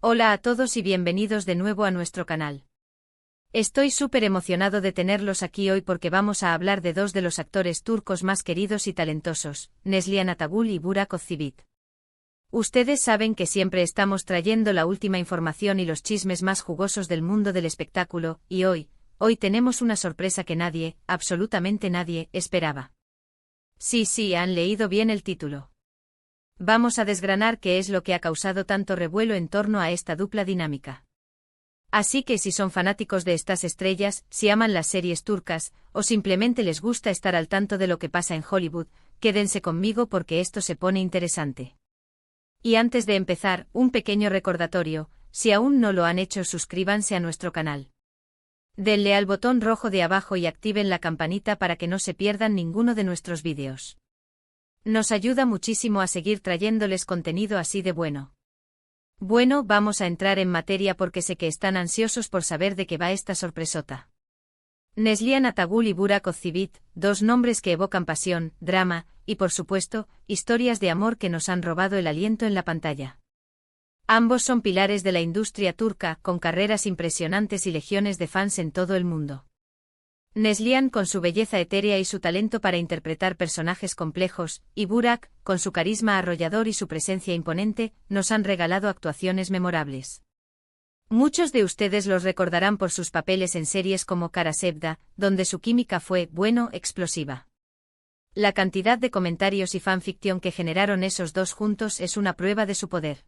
Hola a todos y bienvenidos de nuevo a nuestro canal. Estoy súper emocionado de tenerlos aquí hoy porque vamos a hablar de dos de los actores turcos más queridos y talentosos, Neslihan Atagul y Burak Özçivit. Ustedes saben que siempre estamos trayendo la última información y los chismes más jugosos del mundo del espectáculo, y hoy tenemos una sorpresa que nadie, absolutamente nadie, esperaba. Sí, han leído bien el título. Vamos a desgranar qué es lo que ha causado tanto revuelo en torno a esta dupla dinámica. Así que si son fanáticos de estas estrellas, si aman las series turcas, o simplemente les gusta estar al tanto de lo que pasa en Hollywood, quédense conmigo porque esto se pone interesante. Y antes de empezar, un pequeño recordatorio, si aún no lo han hecho, suscríbanse a nuestro canal. Denle al botón rojo de abajo y activen la campanita para que no se pierdan ninguno de nuestros vídeos. Nos ayuda muchísimo a seguir trayéndoles contenido así de bueno. Bueno, vamos a entrar en materia porque sé que están ansiosos por saber de qué va esta sorpresota. Neslihan Atagul y Burak Özçivit, dos nombres que evocan pasión, drama, y por supuesto, historias de amor que nos han robado el aliento en la pantalla. Ambos son pilares de la industria turca, con carreras impresionantes y legiones de fans en todo el mundo. Neslihan con su belleza etérea y su talento para interpretar personajes complejos, y Burak, con su carisma arrollador y su presencia imponente, nos han regalado actuaciones memorables. Muchos de ustedes los recordarán por sus papeles en series como Kara Sevda, donde su química fue, explosiva. La cantidad de comentarios y fanfiction que generaron esos dos juntos es una prueba de su poder.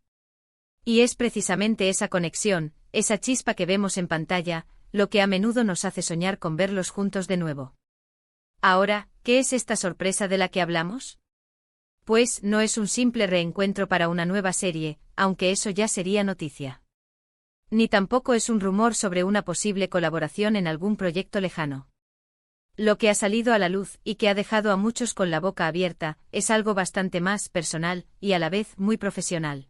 Y es precisamente esa conexión, esa chispa que vemos en pantalla, lo que a menudo nos hace soñar con verlos juntos de nuevo. Ahora, ¿qué es esta sorpresa de la que hablamos? Pues no es un simple reencuentro para una nueva serie, aunque eso ya sería noticia. Ni tampoco es un rumor sobre una posible colaboración en algún proyecto lejano. Lo que ha salido a la luz, y que ha dejado a muchos con la boca abierta, es algo bastante más personal, y a la vez muy profesional.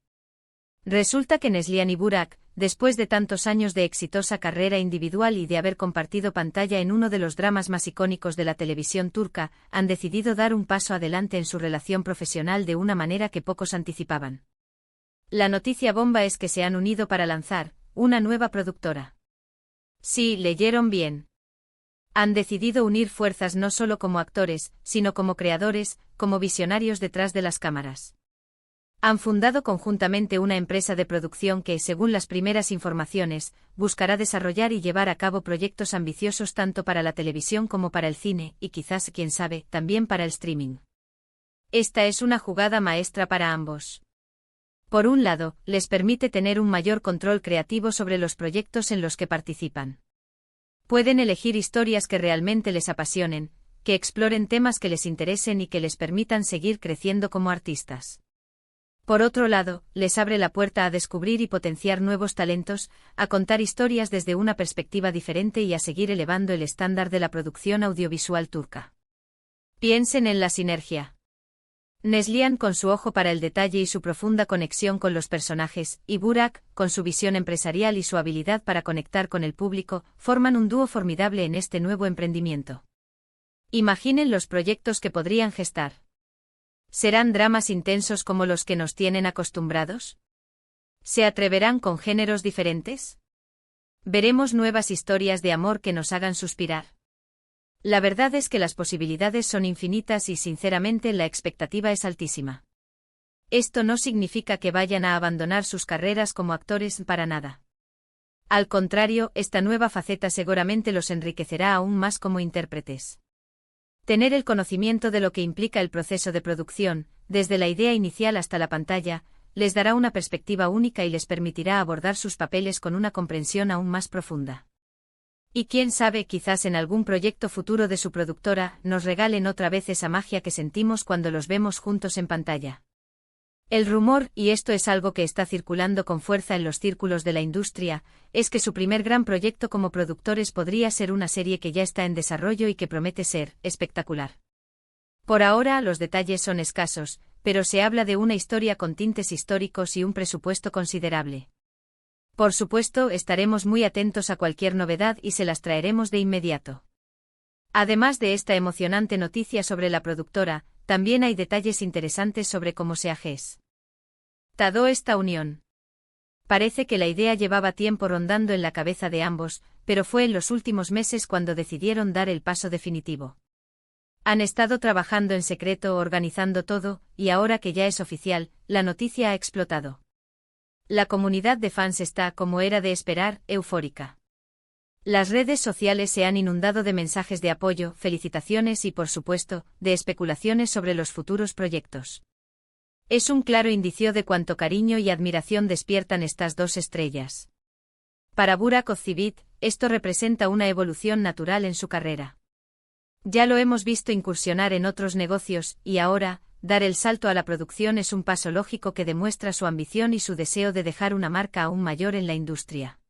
Resulta que Neslihan y Burak, después de tantos años de exitosa carrera individual y de haber compartido pantalla en uno de los dramas más icónicos de la televisión turca, han decidido dar un paso adelante en su relación profesional de una manera que pocos anticipaban. La noticia bomba es que se han unido para lanzar una nueva productora. Sí, leyeron bien. Han decidido unir fuerzas no solo como actores, sino como creadores, como visionarios detrás de las cámaras. Han fundado conjuntamente una empresa de producción que, según las primeras informaciones, buscará desarrollar y llevar a cabo proyectos ambiciosos tanto para la televisión como para el cine, y quizás, quién sabe, también para el streaming. Esta es una jugada maestra para ambos. Por un lado, les permite tener un mayor control creativo sobre los proyectos en los que participan. Pueden elegir historias que realmente les apasionen, que exploren temas que les interesen y que les permitan seguir creciendo como artistas. Por otro lado, les abre la puerta a descubrir y potenciar nuevos talentos, a contar historias desde una perspectiva diferente y a seguir elevando el estándar de la producción audiovisual turca. Piensen en la sinergia. Neslihan con su ojo para el detalle y su profunda conexión con los personajes, y Burak, con su visión empresarial y su habilidad para conectar con el público, forman un dúo formidable en este nuevo emprendimiento. Imaginen los proyectos que podrían gestar. ¿Serán dramas intensos como los que nos tienen acostumbrados? ¿Se atreverán con géneros diferentes? ¿Veremos nuevas historias de amor que nos hagan suspirar? La verdad es que las posibilidades son infinitas y sinceramente la expectativa es altísima. Esto no significa que vayan a abandonar sus carreras como actores para nada. Al contrario, esta nueva faceta seguramente los enriquecerá aún más como intérpretes. Tener el conocimiento de lo que implica el proceso de producción, desde la idea inicial hasta la pantalla, les dará una perspectiva única y les permitirá abordar sus papeles con una comprensión aún más profunda. Y quién sabe, quizás en algún proyecto futuro de su productora, nos regalen otra vez esa magia que sentimos cuando los vemos juntos en pantalla. El rumor, y esto es algo que está circulando con fuerza en los círculos de la industria, es que su primer gran proyecto como productores podría ser una serie que ya está en desarrollo y que promete ser espectacular. Por ahora los detalles son escasos, pero se habla de una historia con tintes históricos y un presupuesto considerable. Por supuesto, estaremos muy atentos a cualquier novedad y se las traeremos de inmediato. Además de esta emocionante noticia sobre la productora, también hay detalles interesantes sobre cómo se ha gestado esta unión. Parece que la idea llevaba tiempo rondando en la cabeza de ambos, pero fue en los últimos meses cuando decidieron dar el paso definitivo. Han estado trabajando en secreto, organizando todo, y ahora que ya es oficial, la noticia ha explotado. La comunidad de fans está, como era de esperar, eufórica. Las redes sociales se han inundado de mensajes de apoyo, felicitaciones y, por supuesto, de especulaciones sobre los futuros proyectos. Es un claro indicio de cuánto cariño y admiración despiertan estas dos estrellas. Para Burak Özçivit, esto representa una evolución natural en su carrera. Ya lo hemos visto incursionar en otros negocios, y ahora, dar el salto a la producción es un paso lógico que demuestra su ambición y su deseo de dejar una marca aún mayor en la industria.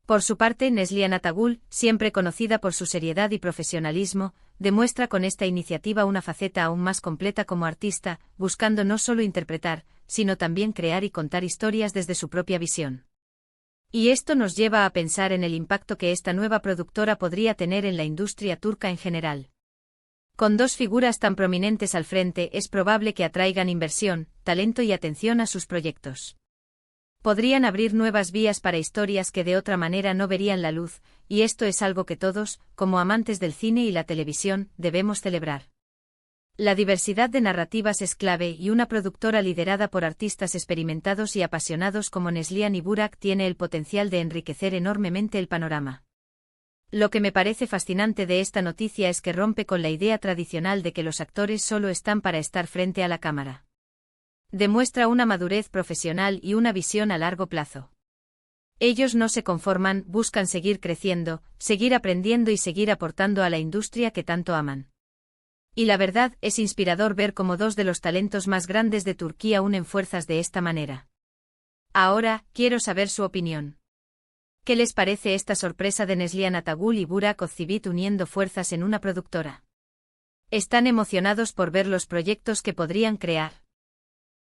Por su parte, Neslihan Atagül, siempre conocida por su seriedad y profesionalismo, demuestra con esta iniciativa una faceta aún más completa como artista, buscando no solo interpretar, sino también crear y contar historias desde su propia visión. Y esto nos lleva a pensar en el impacto que esta nueva productora podría tener en la industria turca en general. Con dos figuras tan prominentes al frente, es probable que atraigan inversión, talento y atención a sus proyectos. Podrían abrir nuevas vías para historias que de otra manera no verían la luz, y esto es algo que todos, como amantes del cine y la televisión, debemos celebrar. La diversidad de narrativas es clave y una productora liderada por artistas experimentados y apasionados como Neslihan y Burak tiene el potencial de enriquecer enormemente el panorama. Lo que me parece fascinante de esta noticia es que rompe con la idea tradicional de que los actores solo están para estar frente a la cámara. Demuestra una madurez profesional y una visión a largo plazo. Ellos no se conforman, buscan seguir creciendo, seguir aprendiendo y seguir aportando a la industria que tanto aman. Y la verdad, es inspirador ver cómo dos de los talentos más grandes de Turquía unen fuerzas de esta manera. Ahora, quiero saber su opinión. ¿Qué les parece esta sorpresa de Neslihan Atagül y Burak Özçivit uniendo fuerzas en una productora? ¿Están emocionados por ver los proyectos que podrían crear?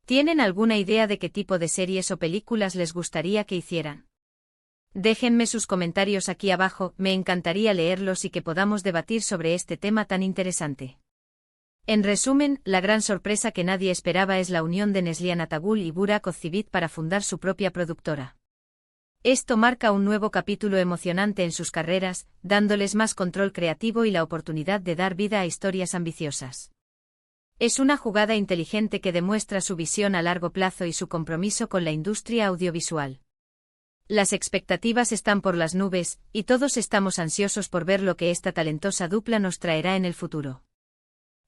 ¿Tienen alguna idea de qué tipo de series o películas les gustaría que hicieran? Déjenme sus comentarios aquí abajo, me encantaría leerlos y que podamos debatir sobre este tema tan interesante. En resumen, la gran sorpresa que nadie esperaba es la unión de Neslihan Atagül y Burak Özçivit para fundar su propia productora. Esto marca un nuevo capítulo emocionante en sus carreras, dándoles más control creativo y la oportunidad de dar vida a historias ambiciosas. Es una jugada inteligente que demuestra su visión a largo plazo y su compromiso con la industria audiovisual. Las expectativas están por las nubes, y todos estamos ansiosos por ver lo que esta talentosa dupla nos traerá en el futuro.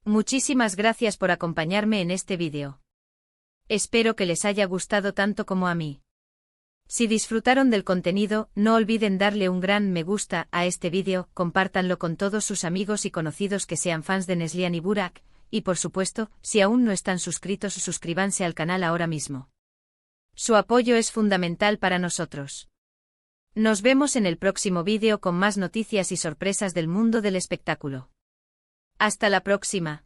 Muchísimas gracias por acompañarme en este vídeo. Espero que les haya gustado tanto como a mí. Si disfrutaron del contenido, no olviden darle un gran me gusta a este vídeo, compártanlo con todos sus amigos y conocidos que sean fans de Neslihan y Burak, y por supuesto, si aún no están suscritos, suscríbanse al canal ahora mismo. Su apoyo es fundamental para nosotros. Nos vemos en el próximo vídeo con más noticias y sorpresas del mundo del espectáculo. Hasta la próxima.